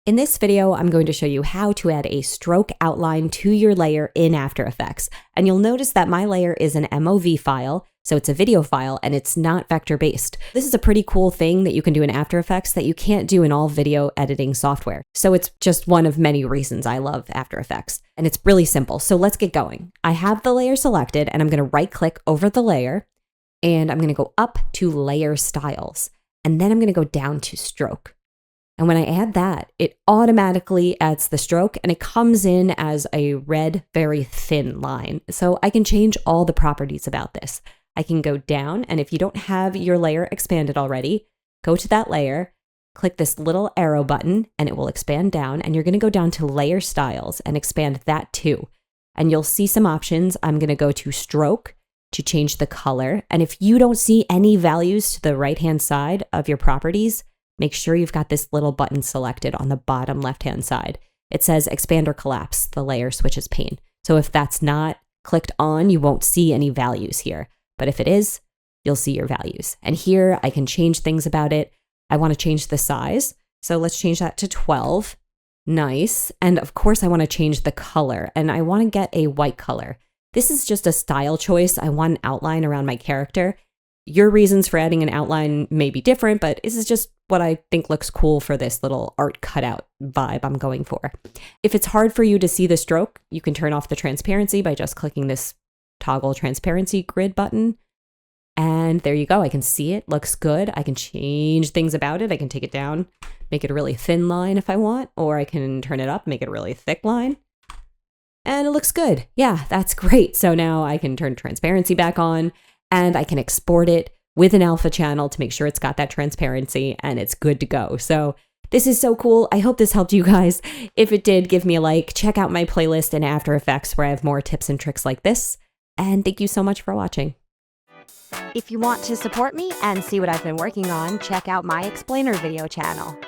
In this video, I'm going to show you how to add a stroke outline to your layer in After Effects. And you'll notice that my layer is an MOV file, so it's a video file and it's not vector-based. This is a pretty cool thing that you can do in After Effects that you can't do in all video editing software. So it's just one of many reasons I love After Effects. And it's really simple. So let's get going. I have the layer selected and I'm going to right-click over the layer and I'm going to go up to Layer Styles. And then I'm going to go down to Stroke. And when I add that, it automatically adds the stroke and it comes in as a red, very thin line. So I can change all the properties about this. I can go down, and if you don't have your layer expanded already, go to that layer, click this little arrow button, and it will expand down. And you're going to go down to Layer Styles and expand that too. And you'll see some options. I'm going to go to Stroke to change the color. And if you don't see any values to the right-hand side of your properties, make sure you've got this little button selected on the bottom left-hand side. It says expand or collapse, the layer switches pane. So if that's not clicked on, you won't see any values here. But if it is, you'll see your values. And here I can change things about it. I want to change the size. So let's change that to 12. Nice. And of course I want to change the color and I want to get a white color. This is just a style choice. I want an outline around my character. Your reasons for adding an outline may be different, but this is just what I think looks cool for this little art cutout vibe I'm going for. If it's hard for you to see the stroke, you can turn off the transparency by just clicking this toggle transparency grid button. And there you go. I can see it. Looks good. I can change things about it. I can take it down, make it a really thin line if I want, or I can turn it up, make it a really thick line. And it looks good. Yeah, that's great. So now I can turn transparency back on. And I can export it with an alpha channel to make sure it's got that transparency and it's good to go. So this is so cool. I hope this helped you guys. If it did, give me a like. Check out my playlist in After Effects where I have more tips and tricks like this. And thank you so much for watching. If you want to support me and see what I've been working on, check out my Explainer video channel.